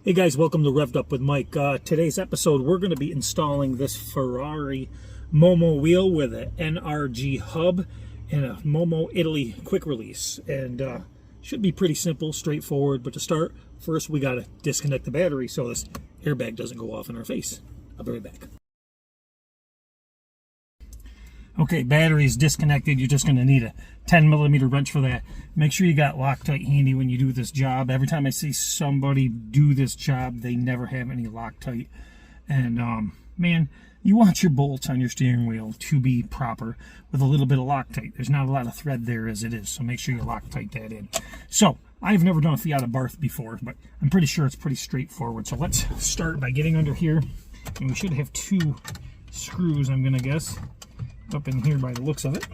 Hey guys, welcome to Revved Up with Mike. Today's episode, we're going to be installing this Ferrari MOMO wheel with an NRG hub and a MOMO Italy quick release. And should be pretty simple, straightforward. But to start, first we got to disconnect the battery so this airbag doesn't go off in our face. I'll be right back. Okay, battery's disconnected. You're just going to need a 10mm wrench for that. Make sure you got Loctite handy when you do this job. Every time I see somebody do this job, they never have any Loctite. And man, you want your bolts on your steering wheel to be proper with a little bit of Loctite. There's not a lot of thread there as it is, so make sure you Loctite that in. So, I've never done a Fiat Abarth before, but I'm pretty sure it's pretty straightforward. So let's start by getting under here. And we should have two screws, I'm going to guess, up in here by the looks of it.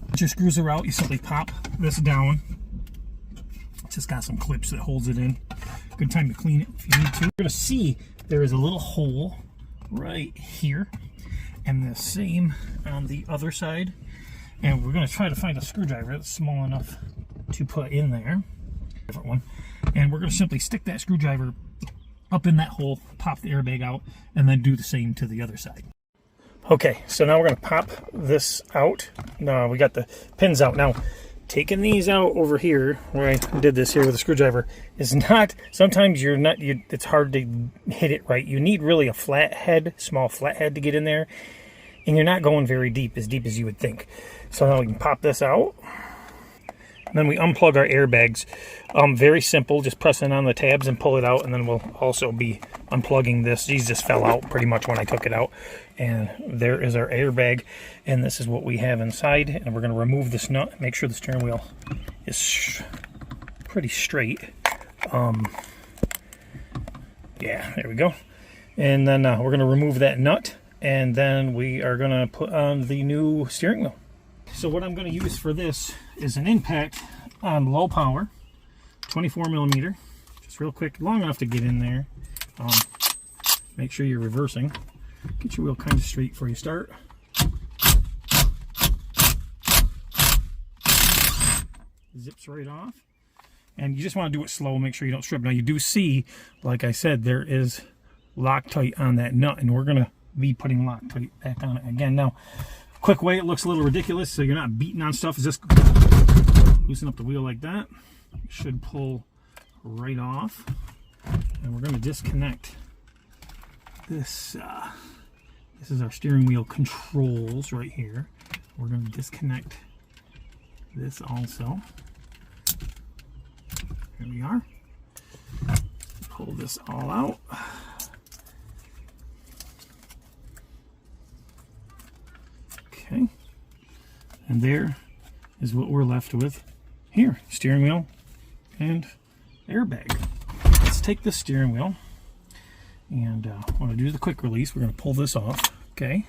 Once your screws are out, you simply pop this down. It's just got some clips that holds it in. Good time to clean it if you need to. You're going to see there is a little hole right here, and the same on the other side. And we're going to try to find a screwdriver that's small enough to put in there. Different one. And we're going to simply stick that screwdriver up in that hole, pop the airbag out, and then do the same to the other side. Okay, so now we're going to pop this out. No, we got the pins out. Now, taking these out over here, where I did this here with a screwdriver, is not, sometimes it's hard to hit it right. You need really a flat head, small flat head to get in there, and you're not going very deep as you would think. So now we can pop this out. Then we unplug our airbags. Very simple, just pressing on the tabs and pull it out, and then we'll also be unplugging this. These just fell out pretty much when I took it out. And there is our airbag, and this is what we have inside. And we're going to remove this nut, make sure the steering wheel is pretty straight. Yeah, there we go. And then we're going to remove that nut, and then we are going to put on the new steering wheel. So what I'm going to use for this is an impact on low power, 24mm, just real quick, long enough to get in there. Make sure you're reversing. Get your wheel kind of straight before you start. Zips right off. And you just want to do it slow, make sure you don't strip. Now you do see, like I said, there is Loctite on that nut, and we're going to be putting Loctite back on it again. Now, quick way, it looks a little ridiculous, so you're not beating on stuff. It's just loosen up the wheel like that. It should pull right off. And we're going to disconnect this. This is our steering wheel controls right here. We're going to disconnect this also. Here we are. Pull this all out. Okay, and there is what we're left with here. Steering wheel and airbag. Let's take this steering wheel, and when I do the quick release, we're going to pull this off. Okay,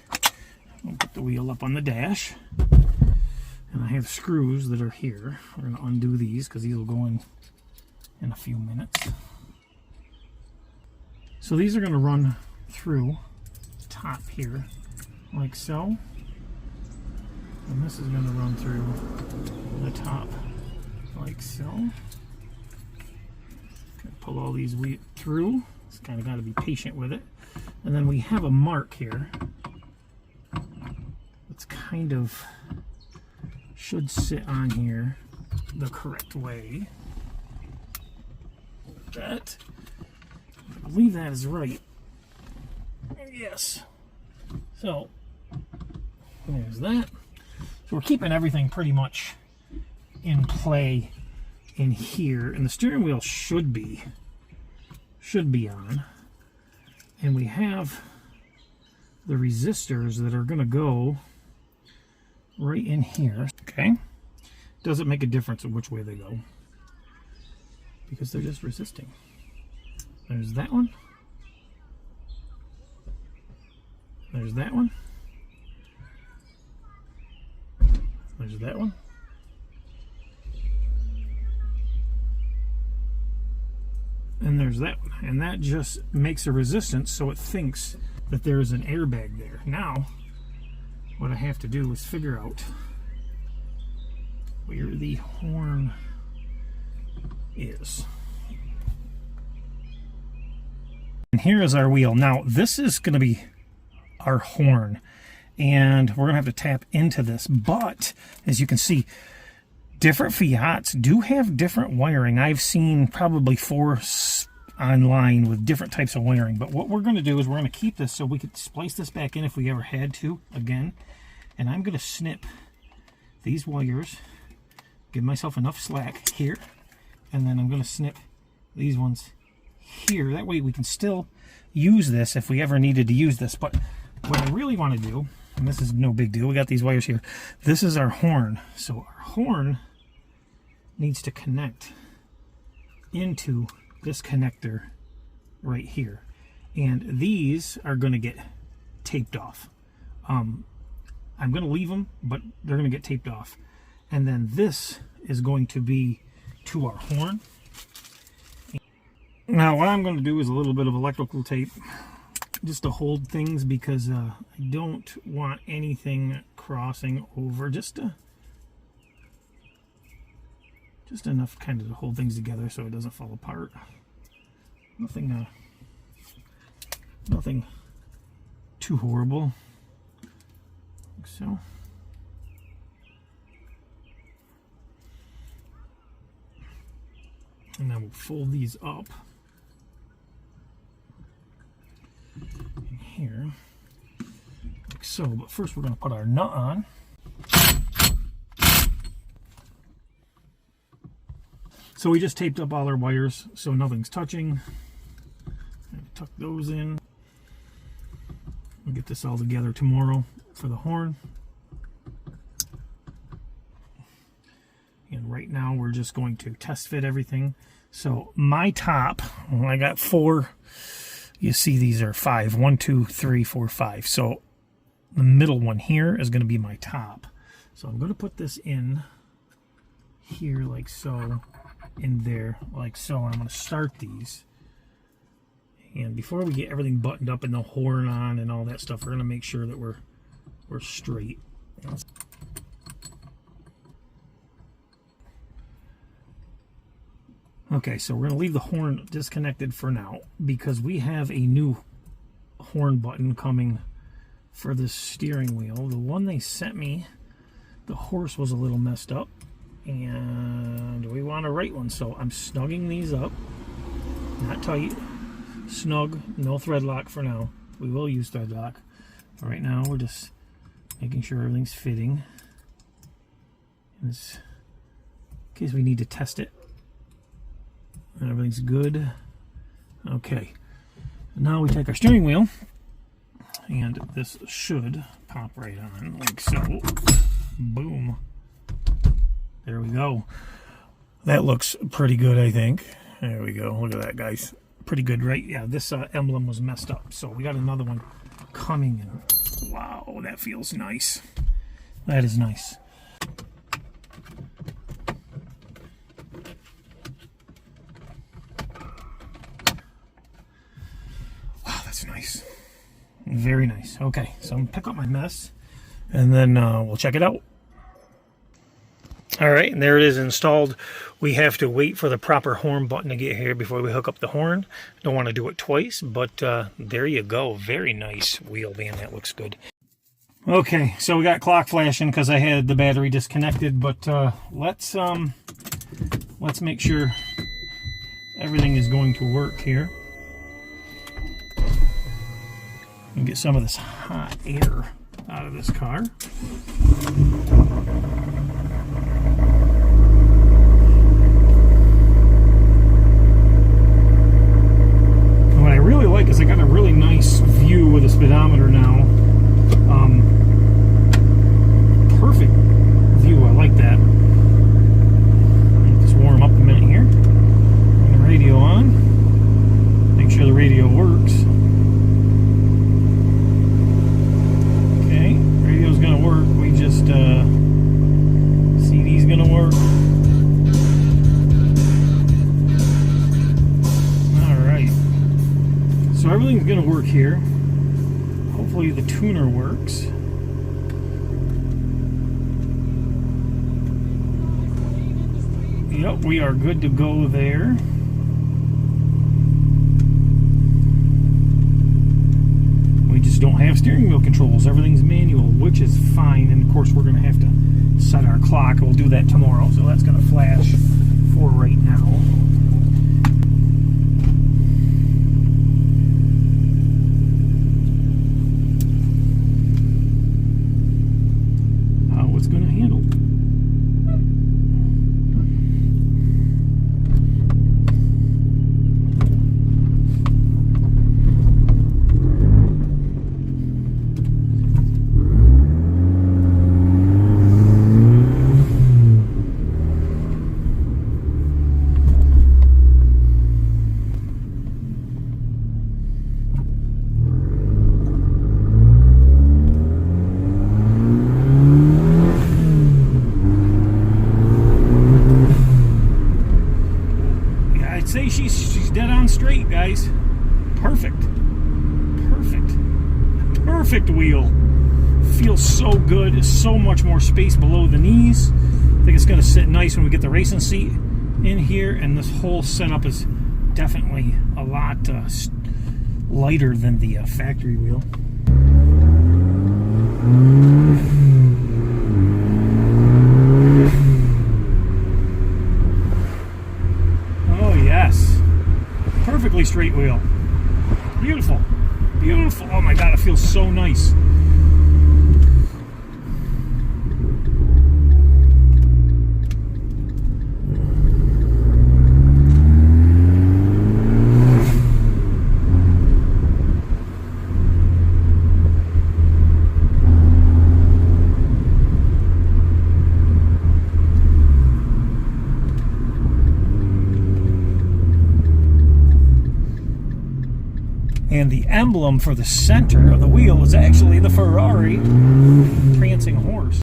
we'll put the wheel up on the dash, and I have screws that are here. We're going to undo these because these will go in a few minutes. So these are going to run through the top here like so. And this is going to run through the top like so. Pull all these through. Just kind of got to be patient with it. And then we have a mark here. It's kind of should sit on here the correct way. That, I believe that is right. Yes. So there's that. So we're keeping everything pretty much in play in here, and the steering wheel should be on. And we have the resistors that are going to go right in here. Okay, doesn't make a difference in which way they go because they're just resisting. There's that one. There's that one. There's that one. And there's that one. And that just makes a resistance so it thinks that there is an airbag there. Now, what I have to do is figure out where the horn is. And here is our wheel. Now this is going to be our horn, and we're going to have to tap into this, but as you can see, different Fiats do have different wiring. I've seen probably 4 online with different types of wiring, but what we're going to do is we're going to keep this so we could splice this back in if we ever had to again. And I'm going to snip these wires, give myself enough slack here, and then I'm going to snip these ones here. That way we can still use this if we ever needed to use this. But what I really want to do, and this is no big deal, we got these wires here. This is our horn. So our horn needs to connect into this connector right here. And these are going to get taped off. I'm going to leave them, but they're going to get taped off. And then this is going to be to our horn. Now what I'm going to do is a little bit of electrical tape just to hold things, because I don't want anything crossing over, just enough kind of to hold things together so it doesn't fall apart. Nothing too horrible. Like so. And then we'll fold these up in here, like so. But first we're going to put our nut on. So we just taped up all our wires so nothing's touching. Tuck those in. We'll get this all together tomorrow for the horn. And right now we're just going to test fit everything. So my top, well, I got 4. You see these are 5. 1, 2, 3, 4, 5. So the middle one here is going to be my top. So I'm going to put this in here like so, in there like so, and I'm going to start these. And before we get everything buttoned up and the horn on and all that stuff, we're going to make sure that we're straight. Okay, so we're going to leave the horn disconnected for now because we have a new horn button coming for the steering wheel. The one they sent me, the horse was a little messed up, and we want a right one. So I'm snugging these up, not tight, snug, no thread lock for now. We will use thread lock. But right now we're just making sure everything's fitting. In case we need to test it. And everything's good. Okay. Now we take our steering wheel, and this should pop right on, like so. Boom. There we go. That looks pretty good, I think. There we go. Look at that, guys. Pretty good, right? Yeah, this emblem was messed up, so we got another one coming in. Wow, that feels nice. That is nice. Nice, very nice. Okay, so I'm gonna pick up my mess and then we'll check it out. All right, and there it is installed. We have to wait for the proper horn button to get here before we hook up the horn. Don't want to do it twice, but there you go. Very nice wheel, man. That looks good. Okay, so we got clock flashing because I had the battery disconnected, but let's make sure everything is going to work here. And get some of this hot air out of this car. And what I really like is I got a really nice view with the speedometer now. Perfect view, I like that. Just warm up a minute here. Turn the radio on. Make sure the radio works. Gonna work. We just CD's gonna work. Alright, so everything's gonna work here. Hopefully the tuner works. Yep, we are good to go there. We just don't have steering wheel controls. Everything's manual, which is fine. And of course, we're going to have to set our clock. We'll do that tomorrow, so that's going to flash for right now. How it's going to handle. Say she's dead on straight, guys. Perfect wheel. Feels so good. So much more space below the knees. I think it's going to sit nice when we get the racing seat in here, and this whole setup is definitely a lot lighter than the factory wheel. Yes, perfectly straight wheel. Beautiful, beautiful. Oh my God, it feels so nice. And the emblem for the center of the wheel is actually the Ferrari prancing horse.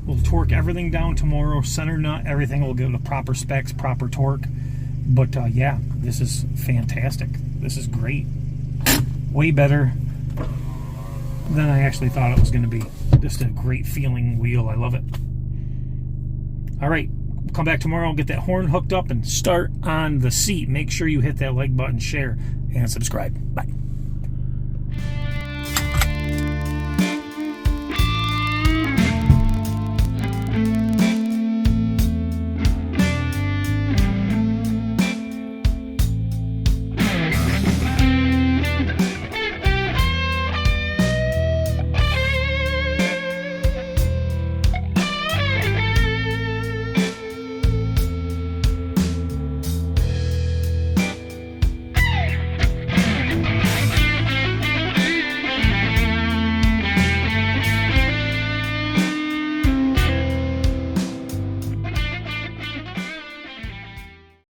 We'll torque everything down tomorrow, center nut, everything will give the proper specs, proper torque. But yeah, this is fantastic. This is great. Way better than I actually thought it was going to be. Just a great feeling wheel. I love it. All right, we'll come back tomorrow, get that horn hooked up, and start on the seat. Make sure you hit that like button, share, and subscribe. Bye.